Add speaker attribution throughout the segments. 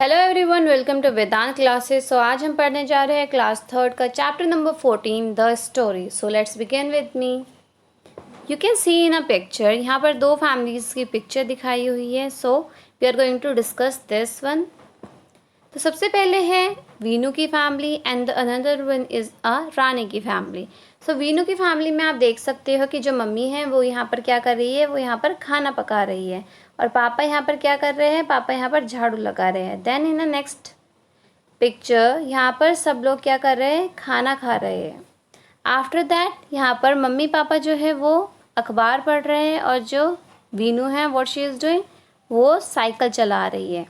Speaker 1: Hello everyone, welcome to Vedant classes. So आज हम पढ़ने जा रहे हैं क्लास थर्ड का chapter number 14 the story. So let's begin with me. You can see in a picture, यहाँ पर दो फैमिलीज़ की पिक्चर दिखाई हुई है। So we are going to discuss this one. तो सबसे पहले है वीनू की family and the another one is a Rani की फैमिली। सो वीनू की फैमिली में आप देख सकते हो कि जो मम्मी है वो यहाँ पर क्या कर रही है, वो यहाँ पर खाना पका रही है और पापा यहाँ पर क्या कर रहे हैं, पापा यहाँ पर झाड़ू लगा रहे हैं। Then in the next picture यहाँ पर सब लोग क्या कर रहे हैं, खाना खा रहे हैं। आफ्टर दैट यहाँ पर मम्मी पापा जो है वो अखबार पढ़ रहे हैं और जो वीनू है व्हाट शी इज़ डूइंग, वो साइकिल चला रही है।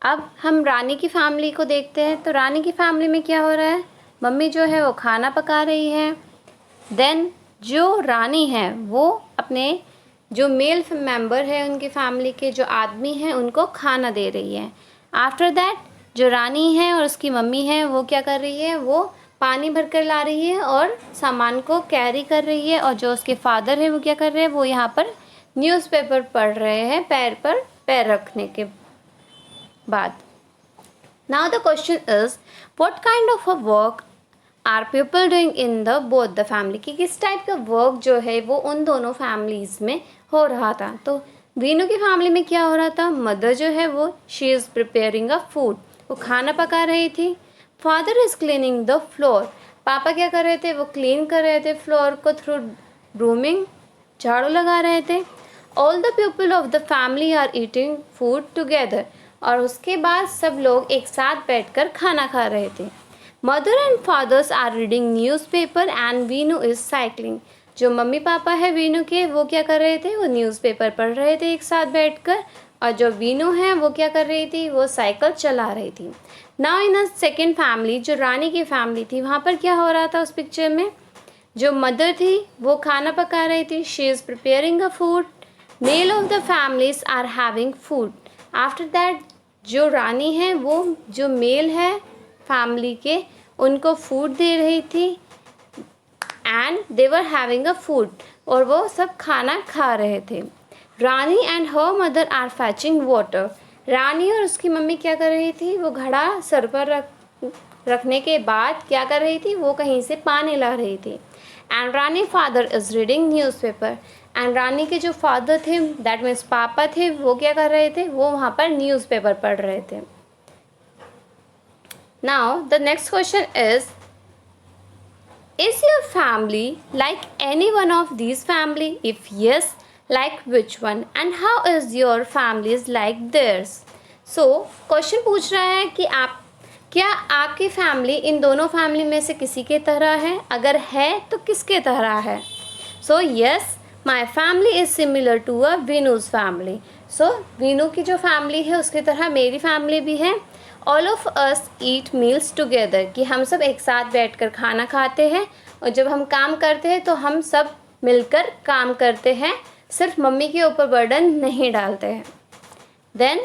Speaker 1: अब हम रानी की फैमिली को देखते हैं। तो रानी की फैमिली में क्या हो रहा है, मम्मी जो है वो खाना पका रही है। देन जो रानी है वो अपने जो मेल मेंबर है उनकी फैमिली के जो आदमी हैं उनको खाना दे रही है। आफ्टर दैट जो रानी है और उसकी मम्मी है वो क्या कर रही है, वो पानी भर कर ला रही है और सामान को कैरी कर रही है। और जो उसके फादर है वो क्या कर रहे हैं, वो यहाँ पर न्यूज़पेपर पढ़ रहे हैं पैर पर पैर रखने के बाद। Now the question is what kind of a work are people doing in the both the family, कि किस टाइप का वर्क जो है वो उन दोनों फैमिलीज़ में हो रहा था। तो वीनू की फैमिली में क्या हो रहा था, मदर जो है वो she is preparing a food, वो खाना पका रही थी। Father is cleaning the floor, पापा क्या कर रहे थे, वो क्लीन कर रहे थे फ्लोर को थ्रू ब्रूमिंग, झाड़ू लगा रहे थे। All the people of the family are eating food together, और उसके बाद सब लोग एक साथ बैठकर खाना खा रहे थे। Mother and fathers are reading newspaper and Veenu is cycling, जो मम्मी पापा है वीनू के वो क्या कर रहे थे, वो न्यूज़पेपर पढ़ रहे थे एक साथ बैठकर, और जो वीनू है वो क्या कर रही थी, वो साइकिल चला रही थी। Now in a second family, जो रानी की फैमिली थी, वहाँ पर क्या हो रहा था उस पिक्चर में, जो मदर थी वो खाना पका रही थी, she is preparing a food, male of the families are having food. After that जो रानी है वो जो मेल है फैमिली के उनको फूड दे रही थी and they were having a food, और वो सब खाना खा रहे थे। Rani and her mother are fetching water, Rani और उसकी मम्मी क्या कर रही थी, वो घड़ा सर पर रखने के बाद क्या कर रही थी, वो कहीं से पानी ला रही थी। And Rani father is reading newspaper, and Rani के जो फादर थे दैट मीन्स पापा थे, वो क्या कर रहे थे, वो वहाँ पर न्यूज़पेपर पढ़ रहे थे। Now the next question is your family like any one of these family? If yes, like which one? And how is your family is like theirs? So question पूछ रहा है कि आप क्या आपकी फैमिली इन दोनों फैमिली में से किसी के तरह है, अगर है तो किसके तरह है। So yes, my family is similar to a Vinu's family. So Vinu की जो फैमिली है उसकी तरह मेरी फैमिली भी है। All of us eat meals together, कि हम सब एक साथ बैठकर खाना खाते हैं, और जब हम काम करते हैं तो हम सब मिलकर काम करते हैं, सिर्फ मम्मी के ऊपर बर्डन नहीं डालते हैं। Then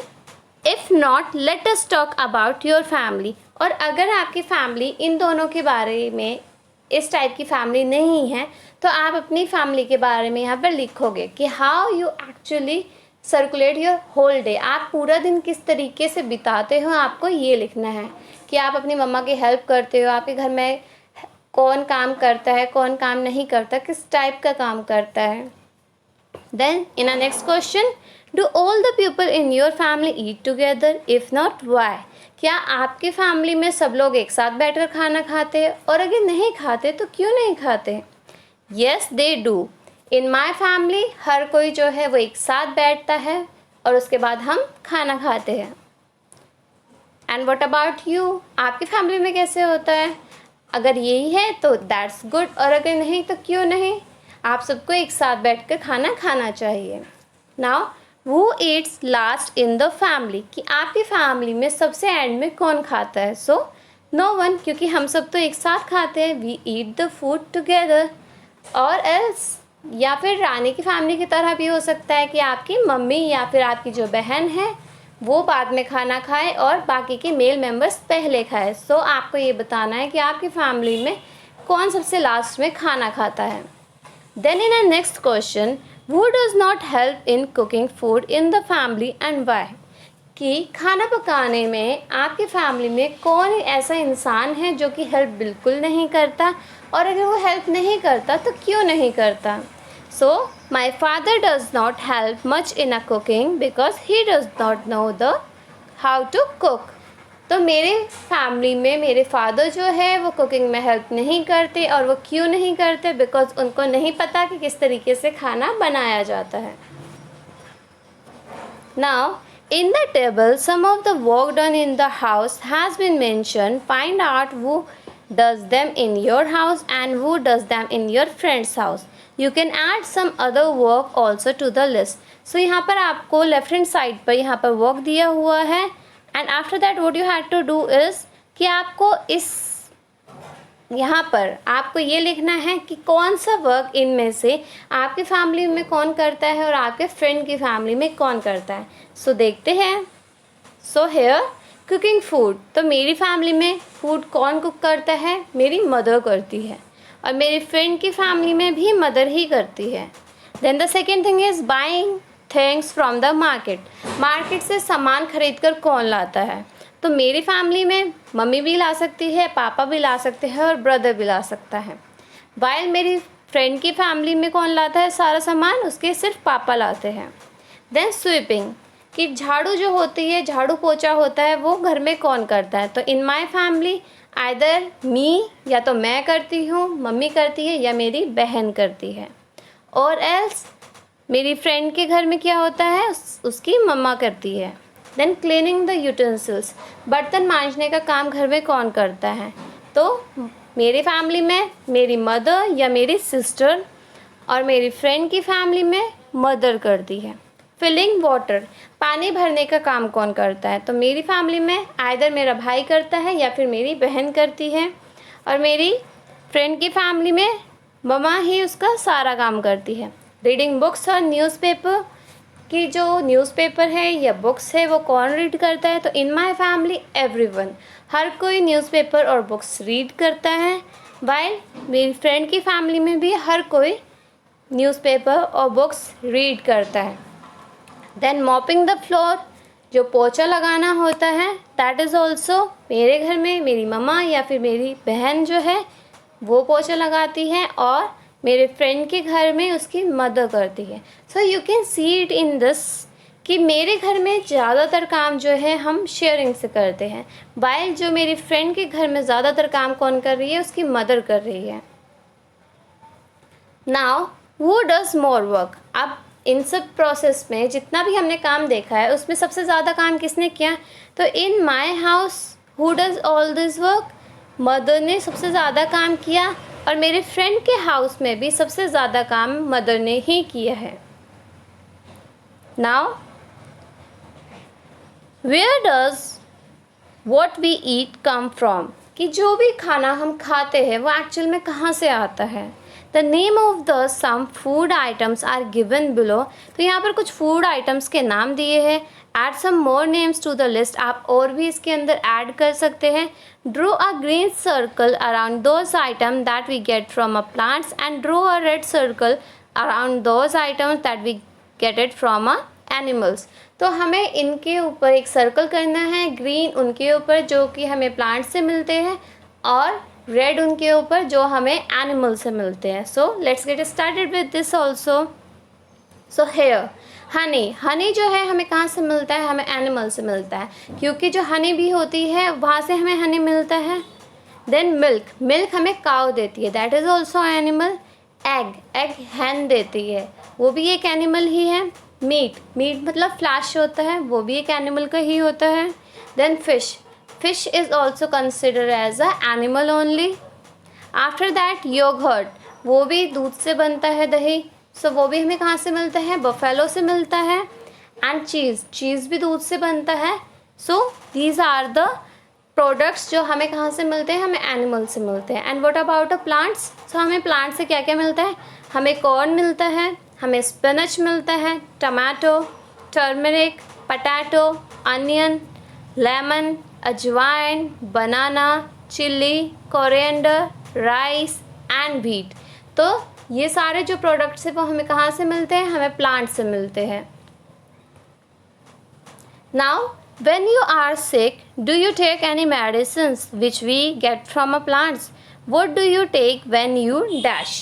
Speaker 1: if not let us talk about your family, और अगर आपकी फैमिली इन दोनों के बारे में इस टाइप की फैमिली नहीं है तो आप अपनी फैमिली के बारे में यहाँ पर लिखोगे कि how you actually circulate your whole day, आप पूरा दिन किस तरीके से बिताते हो, आपको ये लिखना है कि आप अपनी मम्मा की हेल्प करते हो, आपके घर में कौन काम करता है कौन काम नहीं करता, किस टाइप का काम करता है। Then in a next question, do all the people in your family eat together, if not why, क्या आपकी फैमिली में सब लोग एक साथ बैठकर खाना खाते हैं, और अगर नहीं खाते तो क्यों नहीं खाते। Yes they do, in my family हर कोई जो है वो एक साथ बैठता है और उसके बाद हम खाना खाते हैं। एंड व्हाट अबाउट यू, आपकी फैमिली में कैसे होता है, अगर यही है तो दैट्स गुड, और अगर नहीं तो क्यों नहीं, आप सबको एक साथ बैठकर खाना खाना चाहिए। Now who Yeats last in the family, कि आपकी फैमिली में सबसे एंड में कौन खाता है। सो नो वन, क्योंकि हम सब तो एक साथ खाते हैं, we eat the food together. और एल्स, या फिर रानी की फैमिली की तरह भी हो सकता है कि आपकी मम्मी या फिर आपकी जो बहन है वो बाद में खाना खाए और बाकी के मेल मेंबर्स पहले खाए। सो आपको ये बताना है कि आपकी फैमिली में कौन सबसे लास्ट में खाना खाता है। Then in a next question, who does not help in cooking food in the family and why, कि खाना पकाने में आपकी फैमिली में कौन ऐसा इंसान है जो कि हेल्प बिल्कुल नहीं करता, और अगर वो हेल्प नहीं करता तो क्यों नहीं करता। So my father does not help much in a cooking because he does not know the how to cook. तो मेरे फैमिली में मेरे फादर जो है वो कुकिंग में हेल्प नहीं करते, और वो क्यों नहीं करते, बिकॉज उनको नहीं पता कि किस तरीके से खाना बनाया जाता है। Now, in the table, some of the work done in the house has been mentioned. Find out who does them in your house and who does them in your friend's house. You can add some other work also to the list. So यहाँ पर आपको left hand side पर यहाँ पर work दिया हुआ है, and after that what you have to do is कि आपको इस यहाँ पर आपको ये लिखना है कि कौन सा वर्क इनमें से आपकी फैमिली में कौन करता है और आपके फ्रेंड की फैमिली में कौन करता है। सो देखते हैं। सो हेयर कुकिंग फूड, तो मेरी फैमिली में फूड कौन कुक करता है, मेरी मदर करती है, और मेरी फ्रेंड की फैमिली में भी मदर ही करती है। Then the second thing is buying things from the market, market से सामान खरीद कर कौन लाता है। तो मेरी फैमिली में मम्मी भी ला सकती है, पापा भी ला सकते हैं, और ब्रदर भी ला सकता है। वाइल मेरी फ्रेंड की फैमिली में कौन लाता है सारा सामान, उसके सिर्फ पापा लाते हैं। देन स्वीपिंग, कि झाड़ू जो होती है, झाड़ू पोछा होता है, वो घर में कौन करता है। तो in my family either me, या तो मैं करती हूँ, मम्मी करती है, या मेरी बहन करती है, और एल्स मेरी फ्रेंड के घर में क्या होता है, उसकी मम्मा करती है। देन क्लीनिंग द यूटेंसिल्स, बर्तन मांजने का काम घर में कौन करता है। तो मेरी फैमिली में मेरी मदर या मेरी सिस्टर, और मेरी फ्रेंड की फैमिली में मदर करती है। फिलिंग वाटर, पानी भरने का काम कौन करता है। तो मेरी फैमिली में आइदर मेरा भाई करता है या फिर मेरी बहन करती है, और मेरी फ्रेंड की फैमिली में मम्मा ही उसका सारा काम करती है। रीडिंग बुक्स और न्यूज़पेपर, कि जो न्यूज़पेपर है या बुक्स है वो कौन रीड करता है। तो इन माई फैमिली एवरीवन, हर कोई न्यूज़पेपर और बुक्स रीड करता है। वाइल मेरी फ्रेंड की फैमिली में भी हर कोई न्यूज़पेपर और बुक्स रीड करता है। देन मॉपिंग द फ्लोर, जो पोछा लगाना होता है, दैट इज़ ऑल्सो मेरे घर में मेरी मम्मा या फिर मेरी बहन जो है वो पोछा लगाती है, और मेरे फ्रेंड के घर में उसकी मदर करती है। So you can see it in this कि मेरे घर में ज़्यादातर काम जो है हम शेयरिंग से करते हैं, वाइल जो मेरी फ्रेंड के घर में ज़्यादातर काम कौन कर रही है, उसकी मदर कर रही है। Now who does more work, अब इन सब प्रोसेस में जितना भी हमने काम देखा है उसमें सबसे ज़्यादा काम किसने किया। तो in my house who does all this work, mother ने सबसे ज़्यादा काम किया, और मेरे फ्रेंड के हाउस में भी सबसे ज़्यादा काम मदर ने ही किया है। Now where does what we eat come from, कि जो भी खाना हम खाते हैं वो एक्चुअल में कहाँ से आता है। The name of the some food items are given below, तो यहाँ पर कुछ फूड आइटम्स के नाम दिए हैं। Add some more names to the list, आप और भी इसके अंदर ऐड कर सकते हैं। Draw a green circle around those item that we get from a plants and draw a red circle around those items that we get it from a animals. तो हमें इनके ऊपर एक सर्कल करना है, ग्रीन उनके ऊपर जो कि हमें प्लांट से मिलते हैं, और रेड उनके ऊपर जो हमें एनिमल से मिलते हैं। So let's get started with this also. So here Honey, Honey जो है हमें कहाँ से मिलता है, हमें एनिमल से मिलता है, क्योंकि जो हनी भी होती है वहाँ से हमें हनी मिलता है। देन मिल्क, मिल्क हमें काऊ देती है, that is also animal. Egg, egg hen देती है, वो भी एक एनिमल ही है। मीट, मीट मतलब फ्लैश होता है, वो भी एक एनिमल का ही होता है। Then fish, fish is also consider as a animal only. After that yogurt, वो भी दूध से बनता है, दही, सो वो भी हमें कहाँ से मिलता है, बफेलो से मिलता है। एंड चीज़, चीज़ भी दूध से बनता है। So these are the products जो हमें कहाँ से मिलते हैं, हमें एनिमल से मिलते हैं। And what about a plants, so हमें प्लांट से क्या क्या मिलता है, हमें कॉर्न मिलता है, हमें स्पिनच मिलता है, tomato, turmeric, potato, onion, lemon, ajwain, banana, chilli, coriander, rice and wheat. तो ये सारे जो प्रोडक्ट्स हैं वो हमें कहाँ से मिलते हैं, हमें प्लांट से मिलते हैं। Now When you are sick, do you take any medicines which we get from a plants? What do you take when you dash?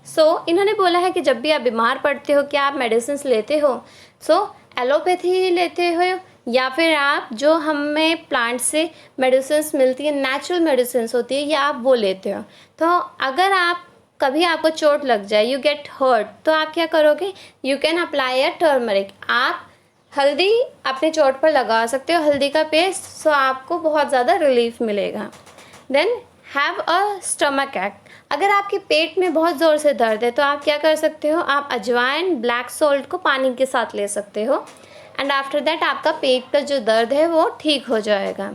Speaker 1: So इन्होंने बोला है कि जब भी आप बीमार पड़ते हो क्या आप मेडिसिन लेते हो? सो एलोपैथी लेते हो या फिर आप जो हमें प्लांट से मेडिसिन मिलती है, नेचुरल मेडिसिन होती है, या आप वो लेते हो? तो अगर आप कभी आपको चोट लग जाए, यू गेट हर्ट, तो आप क्या करोगे? You can apply a turmeric. आप हल्दी अपने चोट पर लगा सकते हो, हल्दी का पेस्ट, सो आपको बहुत ज़्यादा रिलीफ मिलेगा। देन हैव अ स्टमक एक्ट। अगर आपके पेट में बहुत ज़ोर से दर्द है तो आप क्या कर सकते हो? आप अजवाइन, ब्लैक सॉल्ट को पानी के साथ ले सकते हो, एंड आफ्टर दैट आपका पेट का जो दर्द है वो ठीक हो जाएगा।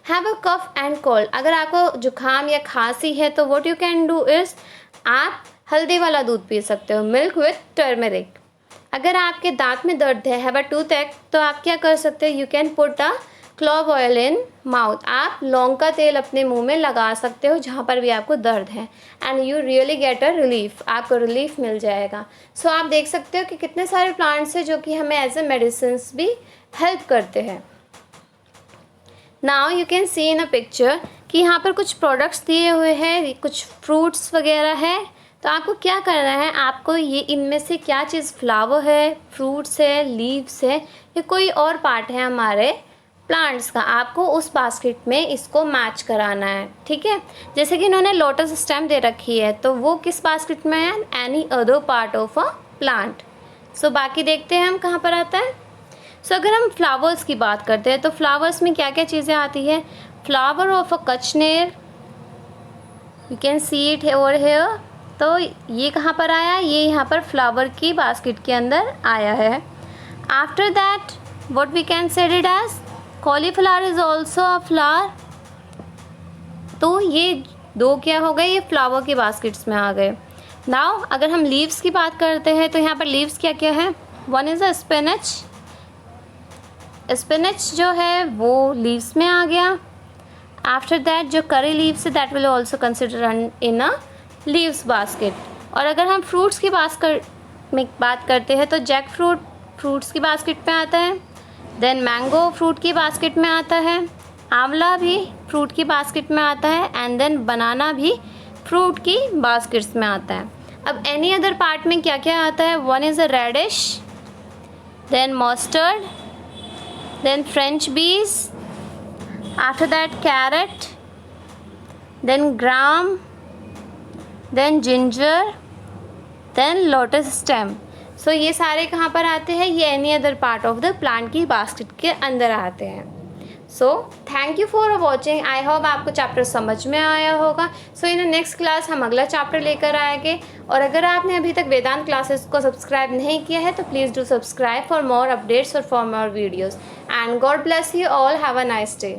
Speaker 1: Have a cough and cold. अगर आपको जुकाम या खांसी है तो what you can do is आप हल्दी वाला दूध पी सकते हो, मिल्क विथ टर्मरिक। अगर आपके दांत में दर्द है, हैव अ टूथ एक्ट, तो आप क्या कर सकते हो? You can put a clove oil in mouth. आप लौंग का तेल अपने मुंह में लगा सकते हो जहाँ पर भी आपको दर्द है, and you really get a relief, आपको रिलीफ मिल जाएगा। सो आप देख सकते हो कि कितने सारे प्लांट्स हैं जो कि हमें एज ए मेडिसिन भी हेल्प करते हैं। Now you can see in a picture कि यहाँ पर कुछ प्रोडक्ट्स दिए हुए हैं, कुछ फ्रूट्स वगैरह है। तो आपको क्या करना है? आपको ये इनमें से क्या चीज़, फ्लावर है, फ्रूट्स है, लीव्स है, या कोई और पार्ट है हमारे प्लांट्स का, आपको उस बास्केट में इसको मैच कराना है। ठीक है, जैसे कि इन्होंने लोटस स्टेम दे रखी है, तो वो किस बास्केट में है? Any other part of a plant. So बाकी देखते हैं हम कहाँ पर आता है। सो अगर हम फ्लावर्स की बात करते हैं तो फ्लावर्स में क्या क्या चीज़ें आती है? Flower of a Kachner, you can see it over here. तो ये कहाँ पर आया? ये यहाँ पर फ्लावर की बास्केट के अंदर आया है। After that what we can said it as cauliflower is also a flower. तो ये दो क्या हो गए? ये फ्लावर की बास्केट्स में आ गए। नाउ अगर हम लीव्स की बात करते हैं तो यहाँ पर लीव्स क्या क्या है? One is a spinach. Spinach जो है वो लीव्स में आ गया। आफ्टर दैट जो करी लीव्स है that will also consider in a leaves basket. और अगर हम फ्रूट्स की बात करते हैं तो जैक फ्रूट फ्रूट्स की बास्केट में आता है। देन मैंगो फ्रूट की बास्केट में आता है। आंवला भी फ्रूट की बास्केट में आता है, एंड देन बनाना भी फ्रूट की बास्केट्स में आता है। अब एनी अदर पार्ट में क्या क्या आता है? One is a radish, then mustard, then French beans, after that carrot, then gram, then ginger, then lotus stem. So ये सारे कहाँ पर आते हैं? ये any other part of the plant की बास्केट के अंदर आते हैं। So thank you for watching. I hope आपको चैप्टर समझ में आया होगा। सो इन नेक्स्ट क्लास हम अगला चैप्टर लेकर आएंगे। और अगर आपने अभी तक वेदांत क्लासेस को सब्सक्राइब नहीं किया है तो please do subscribe for more updates और for more videos. And God bless you all, have a nice day.